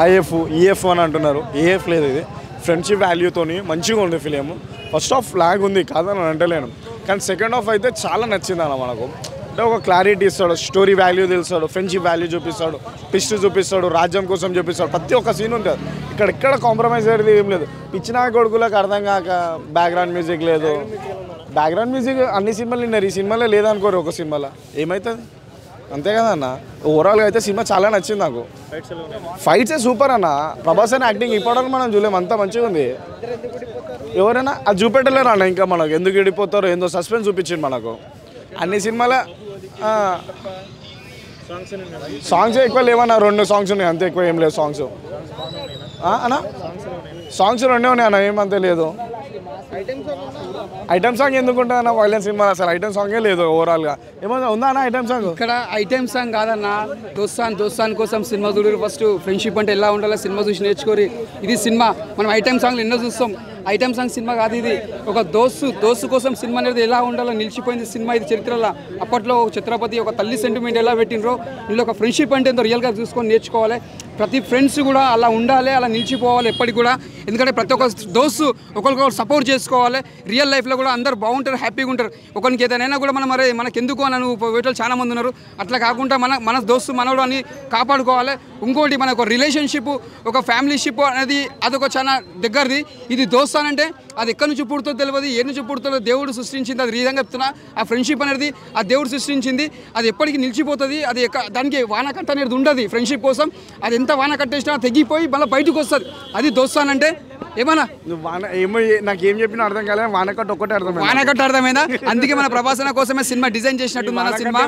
ఐఎఫ్, ఈఎఫ్ అని అంటున్నారు. ఏఎఫ్ లేదు, ఇది ఫ్రెండ్షిప్ వాల్యూతోని మంచిగా ఉంది ఫిలిం. ఫస్ట్ హాఫ్ లాగ్ ఉంది కాదని అంటలేను, కానీ సెకండ్ హాఫ్ అయితే చాలా నచ్చింది అన్న. మనకు అంటే ఒక క్లారిటీ ఇస్తాడు, స్టోరీ వాల్యూ తెలుస్తాడు, ఫ్రెండ్షిప్ వాల్యూ చూపిస్తాడు, ట్విస్ట్ చూపిస్తాడు, రాజ్యం కోసం చూపిస్తాడు. ప్రతి ఒక్క సీన్ ఉంటుంది. ఇక్కడ కాంప్రమైజ్ అయ్యేది ఏం లేదు. పిచ్చినా కొడుకులకు అర్థం కాక బ్యాక్గ్రౌండ్ మ్యూజిక్ లేదు. బ్యాక్గ్రౌండ్ మ్యూజిక్ అన్ని సినిమాలు విన్నారు, ఈ సినిమాలో లేదనుకోరు. ఒక సినిమాలో ఏమవుతుంది అంతే కదా అన్న. ఓవరాల్గా అయితే సినిమా చాలా నచ్చింది నాకు. ఫైట్సే సూపర్ అన్న. ప్రభాస్ అని యాక్టింగ్ ఇప్పటివరకు మనం చూడలేము, అంతా మంచిగా ఉంది. ఎవరైనా అది చూపెట్టలేరు అన్న. ఇంకా మనకు ఎందుకు విడిపోతారో ఏందో సస్పెన్స్ చూపించింది మనకు. అన్ని సినిమాల సాంగ్స్ ఎక్కువ లేవన్నా, 2 సాంగ్స్ ఉన్నాయి అంతే, ఎక్కువ ఏం లేదు సాంగ్స్ అన్న. సాంగ్స్ 2 ఉన్నాయి అన్న, ఏమంతే లేదు. ఐటమ్ సాంగ్ ఎందుకుంటుంది అన్న వైలెన్స్ సినిమా అసలు ఐటమ్ సాంగే లేదు ఓవరాల్గా ఏమన్నా ఉందా అన్న ఐటమ్ సాంగ్ ఇక్కడ ఐటమ్ సాంగ్ కాదన్న దోస్తాన్ కోసం సినిమా చూడరు ఫస్ట్ ఫ్రెండ్షిప్ అంటే ఎలా ఉండాలో సినిమా చూసి నేర్చుకోరి ఇది సినిమా మనం ఐటమ్ సాంగ్లు ఎన్నో చూస్తాం ఐటమ్ సాంగ్ సినిమా కాదు ఇది ఒక దోస్తు కోసం సినిమా అనేది ఎలా ఉండాలో నిలిచిపోయింది సినిమా ఇది చరిత్రలో అప్పట్లో ఒక ఛత్రపతి ఒక తల్లి సెంటిమెంట్ ఎలా పెట్టినరో ఇందులో ఒక ఫ్రెండ్షిప్ అంటే ఎంతో రియల్గా చూసుకొని నేర్చుకోవాలి ప్రతి ఫ్రెండ్స్ కూడా అలా ఉండాలి అలా నిలిచిపోవాలి ఎప్పటికి కూడా ఎందుకంటే ప్రతి ఒక్క దోస్తు ఒకరికొకరు సపోర్ట్ చేసుకోవాలి రియల్ లైఫ్లో కూడా అందరు బాగుంటారు హ్యాపీగా ఉంటారు ఒకరికి ఏదైనా కూడా మనం మరి మనకెందుకు అని వేటలు చాలా మంది ఉన్నారు అట్లా కాకుండా మన దోస్తు మనోడు అని కాపాడుకోవాలి ఇంకోటి మన ఒక రిలేషన్షిప్ ఒక ఫ్యామిలీషిప్ అనేది అదొక చాలా దగ్గరది ఇది దోస్తానంటే అది ఎక్కడి నుంచి పుడుతుందో తెలియదు ఏ నుంచి పుడుతుందో దేవుడు సృష్టించింది అది రీజంగా చెప్తున్నా ఆ ఫ్రెండ్షిప్ అనేది ఆ దేవుడు సృష్టించింది అది ఎప్పటికీ నిలిచిపోతుంది అది దానికి వానకట్ట అనేది ఉండదు ఫ్రెండ్షిప్ కోసం అది ఎంత వాన కట్టేసినా తెగిపోయి మళ్ళీ బయటకు వస్తుంది అది దోస్తానంటే ఏమన్నా నాకేం చెప్పినా అర్థం కాలేదు వానకట్ట ఒక్కటే అర్థమైంది వానకట్ట అర్థమైందా అందుకే మన ప్రభాసన కోసమే సినిమా డిజైన్ చేసినట్టు మన సినిమా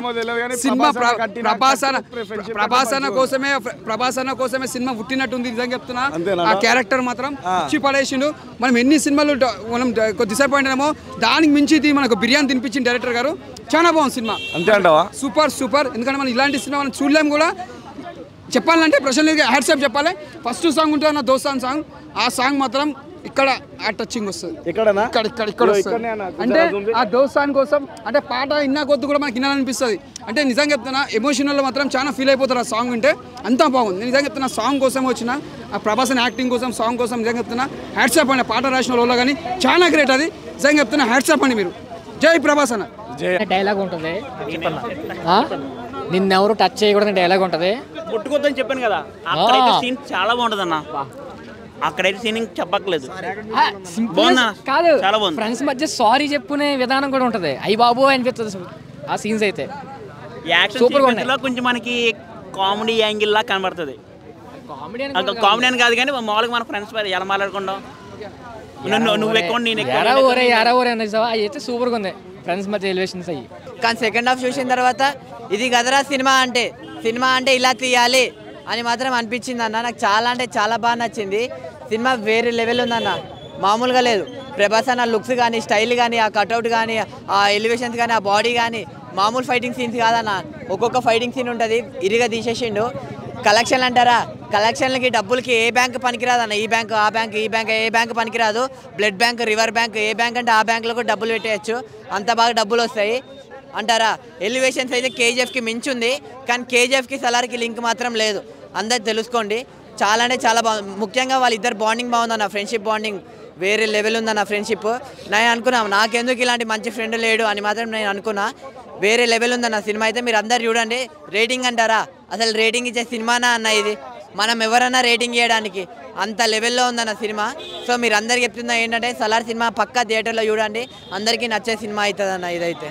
ప్రభాసన కోసమే సినిమా పుట్టినట్టుంది నిజంగా చెప్తున్నా ఆ క్యారెక్టర్ మాత్రం ఇచ్చి పడేసిండు మనం ఎన్ని సినిమాలు మనం డిసప్పాయింట్ అయినామో దానికి మించి మనకు బిర్యానీ తినిపించిన డైరెక్టర్ గారు చాలా బాగుంది సినిమా అంతే అంటావా సూపర్ ఎందుకంటే మనం ఇలాంటి సినిమా మనం చూడలేము కూడా చెప్పాలంటే ప్రశాంత్గా హ్యాట్సాప్ చెప్పాలి ఫస్ట్ సాంగ్ ఉంటుంది నా దోస్తాన్ సాంగ్ ఆ సాంగ్ మాత్రం ఇక్కడ ఆ టచింగ్ వస్తుంది ఇక్కడ వస్తుంది అంటే ఆ దోస్తాన్ కోసం అంటే పాట ఇన్నా కొద్ది కూడా మనకి వినాలనిపిస్తుంది అంటే నిజంగా చెప్తున్నా ఎమోషనల్లో మాత్రం చాలా ఫీల్ అయిపోతారు ఆ సాంగ్ వింటే అంతా బాగుంది నిజంగా చెప్తున్నా సాంగ్ కోసం వచ్చిన ఆ ప్రభాస్ యాక్టింగ్ కోసం సాంగ్ కోసం నిజంగా చెప్తున్నా హ్యాట్సాప్ అండి పాట రాసిన వాళ్ళు కానీ చాలా గ్రేట్ అది నిజంగా చెప్తున్నా హ్యాట్సాప్ అండి మీరు జై ప్రభాస్ అన్న డైలాగ్ ఉంటుంది నిన్నెవరు టచ్ చేయకూడదని డైలాగ్ ఉంటుంది కొట్టుకోద్దని చెప్పాను కదా అక్కడైతే సీన్ చాలా బాగుంటుంది అన్న అక్కడైతే సీన్ చెప్పక్కలేదు కాదు చాలా బాగుంది ఫ్రెండ్స్ మధ్య సారీ చెప్పుకునే విధానం కూడా ఉంటుంది అయ్యి బాబు అనిపిస్తుంది ఆ సీన్స్ అయితే యాక్షన్ కొంచెం మనకి కామెడీ యాంగిల్ లా కనబడుతుంది కామెడీ అని కాదు కానీ మామూలుగా మన ఫ్రెండ్స్ ఎలా మాట్లాడుకుంటాం నువ్వు ఎక్కువ నేను అయితే సూపర్గా ఉంది ఫ్రెండ్స్ మధ్య ఎలివేషన్స్ అయ్యి కానీ సెకండ్ హాఫ్ చూసిన తర్వాత ఇది గదరా సినిమా అంటే ఇలా తీయాలి అని మాత్రం అనిపించింది అన్న నాకు చాలా అంటే చాలా బాగా నచ్చింది సినిమా వేరే లెవెల్ ఉందన్న మామూలుగా లేదు ప్రభాస్ అన్న లుక్స్ కానీ స్టైల్ కానీ ఆ కట్అవుట్ కానీ ఆ ఎలివేషన్స్ కానీ ఆ బాడీ కానీ మామూలు ఫైటింగ్ సీన్స్ కాదన్న ఒక్కొక్క ఫైటింగ్ సీన్ ఉంటుంది ఇరిగా తీసేసిండు కలెక్షన్లు అంటారా కలెక్షన్లకి డబ్బులకి ఏ బ్యాంక్ పనికిరాదు అన్న ఈ బ్యాంక్ ఆ బ్యాంక్ ఈ బ్యాంక్ ఏ బ్యాంక్ పనికిరాదు బ్లడ్ బ్యాంక్ రివర్ బ్యాంక్ ఏ బ్యాంక్ అంటే ఆ బ్యాంకులో కూడా డబ్బులు పెట్టేయచ్చు అంత బాగా డబ్బులు వస్తాయి అంటారా ఎలివేషన్స్ అయితే కేజీఎఫ్కి మించుంది కానీ కేజీఎఫ్కి సలార్కి లింక్ మాత్రం లేదు అందరు తెలుసుకోండి చాలా అంటే చాలా బాగుంది ముఖ్యంగా వాళ్ళిద్దరు బాండింగ్ బాగుందన్న ఫ్రెండ్షిప్ బాండింగ్ వేరే లెవెల్ ఉందన్న ఫ్రెండ్షిప్ నేను అనుకున్నా నాకెందుకు ఇలాంటి మంచి ఫ్రెండ్ లేడు అని మాత్రం నేను అనుకున్నా వేరే లెవెల్ ఉందన్న సినిమా అయితే మీరు అందరు చూడండి రేటింగ్ అంటారా అసలు రేటింగ్ ఇచ్చే సినిమానా అన్న ఇది మనం ఎవరన్నా రేటింగ్ చేయడానికి అంత లెవెల్లో ఉందన్న సినిమా సో మీరు అందరికి చెప్తున్నా ఏంటంటే సలార్ సినిమా పక్కా థియేటర్లో చూడండి అందరికీ నచ్చే సినిమా అవుతుంది అన్న ఇదైతే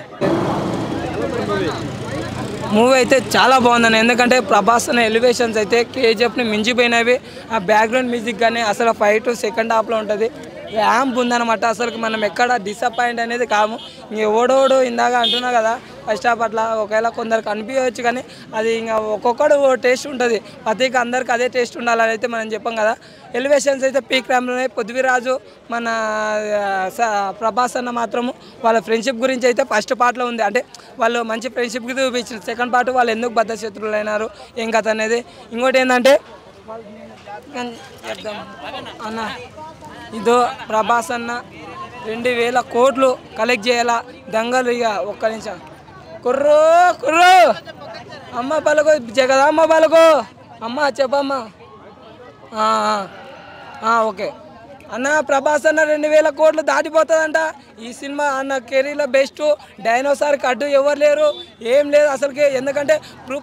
మూవీ అయితే చాలా బాగుందన్న ఎందుకంటే ప్రభాస్ అనే ఎలివేషన్స్ అయితే కేజీఎఫ్ని మించిపోయినవి ఆ బ్యాక్గ్రౌండ్ మ్యూజిక్ కానీ అసలు ఫైట్ సెకండ్ హాఫ్లో ఉంటుంది ర్యాంప్ ఉందన్నమాట అసలు మనం ఎక్కడ డిసప్పాయింట్ అనేది కాము ఓడోడు ఇందాక అంటున్నా కదా ఫస్ట్ హాఫ్ అట్లా ఒకవేళ కొందరికి అనిపించవచ్చు కానీ అది ఇంకా ఒక్కొక్కడు టేస్ట్ ఉంటుంది ప్రతికి అందరికి అదే టేస్ట్ ఉండాలని అయితే మనం చెప్పాం కదా ఎలివేషన్స్ అయితే పీక్ ర్యాంప్లోనే పృథ్వీరాజు మన ప్రభాస్ అన్న మాత్రము వాళ్ళ ఫ్రెండ్షిప్ గురించి అయితే ఫస్ట్ పార్ట్లో ఉంది అంటే వాళ్ళు మంచి ఫ్రెండ్షిప్కి చూపించారు సెకండ్ పార్ట్ వాళ్ళు ఎందుకు బద్ద శత్రువులు అయినారు ఏం కథ అనేది ఇంకోటి ఏంటంటే అన్న ఇదో ప్రభాస్ అన్న 2000 కోట్లు కలెక్ట్ చేయాలా దంగలు ఇక ఒక్క నిమిషం కుర్రో అమ్మ పలుకో జగదమ్మ పలుకో అమ్మ చెప్పమ్మా ఓకే అన్న ప్రభాస్ అన్న 2000 కోట్లు దాటిపోతుందంట ఈ సినిమా అన్న కెరీర్లో బెస్ట్ డైనోసార్కి అడ్డు ఎవరు లేరు ఏం లేదు అసలుకి ఎందుకంటే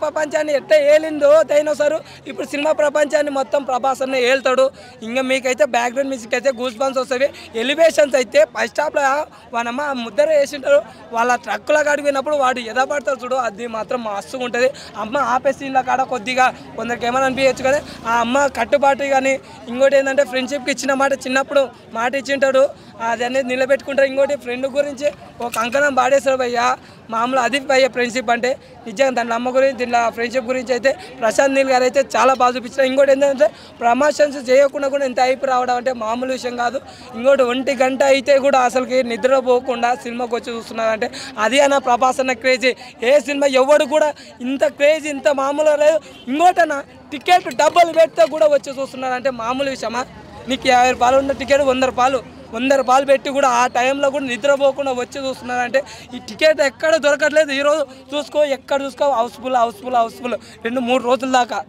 ప్రపంచాన్ని ఎట్లా ఏలిందో డైనోసారు ఇప్పుడు సినిమా ప్రపంచాన్ని మొత్తం ప్రభాస్ అన్న ఏళ్తాడు ఇంకా మీకైతే బ్యాక్గ్రౌండ్ మ్యూజిక్ అయితే గూస్ బంప్స్ వస్తాయి ఎలివేషన్స్ అయితే ఫస్ట్ హాఫ్లో వాళ్ళమ్మ ముద్దర వేసింటారు వాళ్ళ ట్రక్కులో అడిగినప్పుడు వాడు ఎదపడతాడు చూడు అది మాత్రం మస్తుగా ఉంటుంది అమ్మ ఆపే సీన్ల కాడ కొద్దిగా కొందరికి ఏమైనా అనిపించచ్చు కానీ ఆ అమ్మ కట్టుబాటు కానీ ఇంకోటి ఏంటంటే ఫ్రెండ్షిప్కి ఇచ్చిన మాట చిన్నప్పుడు మాట ఇచ్చింటాడు అది అనేది నిలబెట్టుకుంటారు. ఇంకోటి ఫ్రెండ్ గురించి ఒక అంకణం పాడేస్తారు భయ్య, మామూలు అది భయ్య ఫ్రెండ్షిప్ అంటే. నిజంగా దాని అమ్మ గురించి దీంట్లో ఫ్రెండ్షిప్ గురించి అయితే ప్రశాంత్ నీల్ గారు అయితే చాలా బాగా చూపించారు. ఇంకోటి ఏంటంటే ప్రమోషన్స్ చేయకుండా కూడా ఇంత హైప్ రావడం అంటే మామూలు విషయం కాదు. ఇంకోటి 1 గంట అయితే కూడా అసలుకి నిద్రపోకుండా సినిమాకి వచ్చి చూస్తున్నారంటే అది అన్న ప్రభాస్ అన్న క్రేజీ. ఏ సినిమా ఎవడు కూడా ఇంత క్రేజీ ఇంత మామూలుగా లేదు. ఇంకోటన్నా టికెట్ డబ్బులు పెడితే కూడా వచ్చి చూస్తున్నారంటే మామూలు విషయమా? నీకు 50 రూపాయలు ఉన్న టికెట్ 100 రూపాయలు పెట్టి కూడా ఆ టైంలో కూడా నిద్రపోకుండా వచ్చి చూస్తున్నారంటే ఈ టికెట్ ఎక్కడ దొరకట్లేదు. ఈరోజు చూసుకో, ఎక్కడ చూసుకో హౌస్ఫుల్ 2-3 రోజుల దాకా.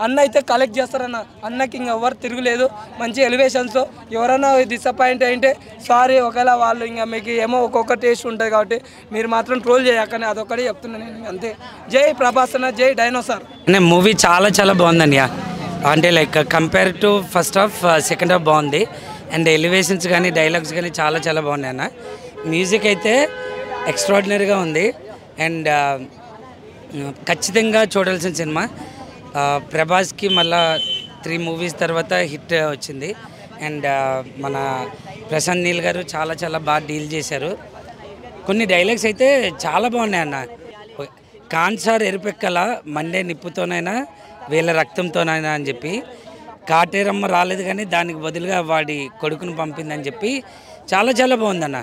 అన్న అయితే కలెక్ట్ చేస్తారన్న, అన్నకి ఇంక ఎవరు తిరుగులేదు. మంచి ఎలివేషన్స్. ఎవరైనా డిసప్పాయింట్ అయితే సారీ, ఒకవేళ వాళ్ళు ఇంకా మీకు ఏమో ఒక్కొక్క టేస్ట్ ఉంటుంది కాబట్టి మీరు మాత్రం ట్రోల్ చేయకని అదొక్కడే చెప్తున్నాను నేను, అంతే. జై ప్రభాస్ అన్న, జై డైనోసార్. మూవీ చాలా బాగుందండి. అంటే like compare to first half second half బాగుంది. అండ్ ఎలివేషన్స్ కానీ డైలాగ్స్ కానీ చాలా బాగున్నాయి అన్న. మ్యూజిక్ అయితే ఎక్స్ట్రాడినరీగా ఉంది. అండ్ ఖచ్చితంగా చూడాల్సిన సినిమా. ప్రభాస్కి మళ్ళా 3 మూవీస్ తర్వాత హిట్ వచ్చింది. అండ్ మన ప్రశాంత్ నీల్ గారు చాలా బాగా డీల్ చేశారు. కొన్ని డైలాగ్స్ అయితే చాలా బాగున్నాయి అన్న. కాన్సార్ ఎరుపెక్కల మండే నిప్పుతోనైనా వీళ్ళ రక్తంతోనైనా అని చెప్పి, కాటేరమ్మ రాలేదు కానీ దానికి బదులుగా వాడి కొడుకును పంపిందని చెప్పి చాలా బాగుందన్న.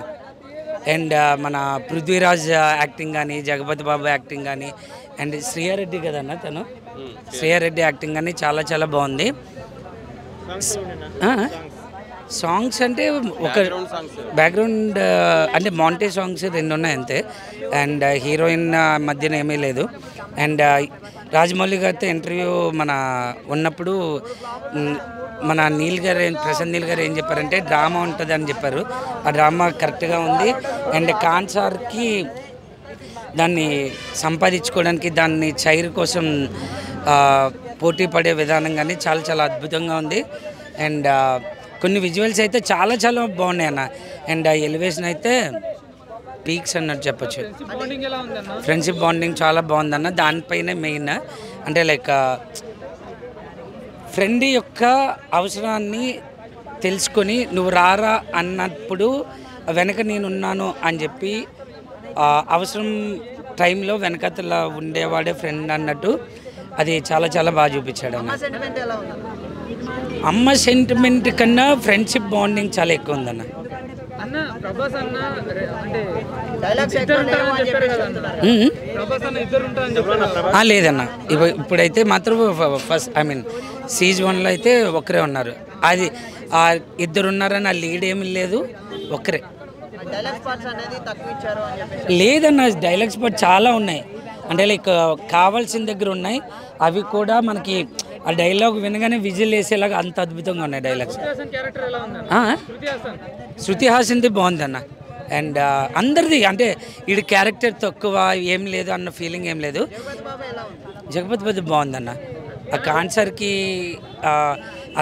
అండ్ మన పృథ్వీరాజ్ యాక్టింగ్ కానీ, జగపతి బాబు యాక్టింగ్ కానీ, అండ్ శ్రీయారెడ్డి కదన్న తను, శ్రీయారెడ్డి యాక్టింగ్ కానీ చాలా బాగుంది. సాంగ్స్ అంటే ఒక బ్యాక్గ్రౌండ్ అంటే మాంటే సాంగ్స్ 2 ఉన్నాయి అంతే. అండ్ హీరోయిన్ మధ్యన ఏమీ లేదు. అండ్ రాజమౌళి గారితో ఇంటర్వ్యూ మన ఉన్నప్పుడు మన ప్రశాంత్ నీల్ గారు ఏం చెప్పారంటే డ్రామా ఉంటుంది అని చెప్పారు. ఆ డ్రామా కరెక్ట్గా ఉంది. అండ్ కాన్సార్కి దాన్ని సంపాదించుకోవడానికి, దాన్ని చైర్ కోసం పోటీ పడే విధానం కానీ చాలా అద్భుతంగా ఉంది. అండ్ కొన్ని విజువల్స్ అయితే చాలా బాగున్నాయి అన్న. అండ్ ఎలివేషన్ అయితే పీక్స్ అన్నట్టు చెప్పచ్చు. ఫ్రెండ్షిప్ బాండింగ్ చాలా బాగుందన్న. దానిపైన మెయిన్ అంటే లైక్ ఫ్రెండ్ యొక్క అవసరాన్ని తెలుసుకొని నువ్వు రారా అన్నప్పుడు వెనక నేనున్నాను అని చెప్పి అవసరం టైంలో వెనకతల ఉండేవాడే ఫ్రెండ్ అన్నట్టు అది చాలా బాగా చూపించాడు అన్న. అమ్మ సెంటిమెంట్ కన్నా ఫ్రెండ్షిప్ బాండింగ్ చాలా ఎక్కువ ఉందన్న. లేదన్న, ఇప్పుడైతే మాత్రం ఫస్ట్ సీజ్ 1లో అయితే ఒకరే ఉన్నారు. అది 2 ఉన్నారని ఆ లీడ్ ఏమి లేదు, ఒకరే. లేదన్న, డైలాగ్స్ పార్ట్ చాలా ఉన్నాయి. అంటే లైక్ కావాల్సిన దగ్గర ఉన్నాయి. అవి కూడా మనకి ఆ డైలాగ్ వినగానే విజిల్ వేసేలాగా అంత అద్భుతంగా ఉన్నాయి డైలాగ్స్. శృతి హాసన్ది బాగుందన్న. అండ్ అందరిది అంటే వీడి క్యారెక్టర్ తక్కువ ఏం లేదు అన్న ఫీలింగ్ ఏం లేదు. జగపతి బాబు బాగుందన్న. ఆ కాన్సర్కి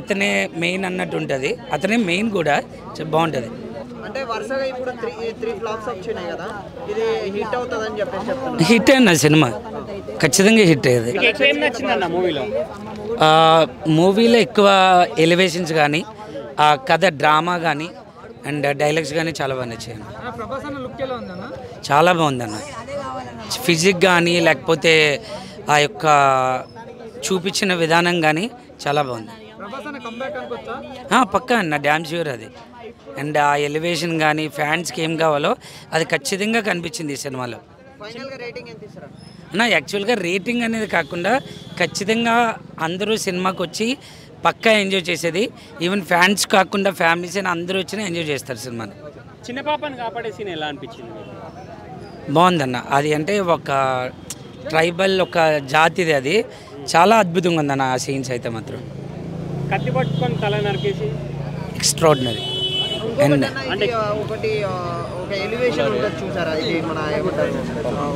అతనే మెయిన్ అన్నట్టు ఉంటుంది. అతనే మెయిన్ కూడా బాగుంటుంది. అంటే వరుసగా ఇప్పుడు 3 ఫ్లాప్స్ వచ్చినాయి కదా, ఇది హిట్ అవుతుందని చెప్పేసి హిట్ అన్న సినిమా ఖచ్చితంగా హిట్ అయ్యేది. మూవీలో ఎక్కువ ఎలివేషన్స్ కానీ, ఆ కథ డ్రామా కానీ, అండ్ డైలాగ్స్ కానీ చాలా బాగా నచ్చాయి. చాలా బాగుందన్న. ఫిజిక్ కానీ లేకపోతే ఆ యొక్క చూపించిన విధానం కానీ చాలా బాగుంది. పక్కా అన్న, డ్యామ్ ష్యూర్ అది. అండ్ ఆ ఎలివేషన్ కానీ ఫ్యాన్స్కి ఏం కావాలో అది ఖచ్చితంగా కనిపించింది ఈ సినిమాలో. అన్న యాక్చువల్గా రేటింగ్ అనేది కాకుండా ఖచ్చితంగా అందరూ సినిమాకి వచ్చి పక్కా ఎంజాయ్ చేసేది. ఈవెన్ ఫ్యాన్స్ కాకుండా ఫ్యామిలీస్ అయినా అందరూ వచ్చినా ఎంజాయ్ చేస్తారు సినిమాని. చిన్న పాపని కాపాడే సీన్ ఎలా అనిపించింది? బాగుందన్న. అది అంటే ఒక ట్రైబల్ ఒక జాతిది, అది చాలా అద్భుతంగా ఉందన్న. ఆ సీన్స్ అయితే మాత్రం కత్తి పట్టుకొని తల నరికేసి ఎక్స్ట్రాడినరీ. అండ్ ఒకటి ఒక ఎలివేషన్ ఉంటుంది చూసారా, ఇది మన ఏమంటారు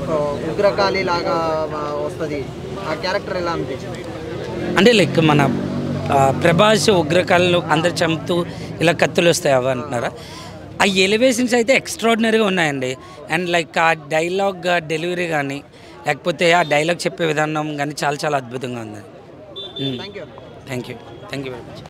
ఒక ఉగ్రకాళి లాగా వస్తుంది, ఆ క్యారెక్టర్ ఎలా అనిపించింది? అంటే లైక్ మన ప్రభాస్ ఉగ్రకాళ్ళు అందరు చంపుతూ ఇలా కత్తులు వస్తాయి అవి అంటున్నారా? ఆ ఎలివేషన్స్ అయితే ఎక్స్ట్రాడినరీగా ఉన్నాయండి. అండ్ లైక్ ఆ డైలాగ్ డెలివరీ కానీ లేకపోతే ఆ డైలాగ్ చెప్పే విధానం కానీ చాలా అద్భుతంగా ఉంది. Thank you very much.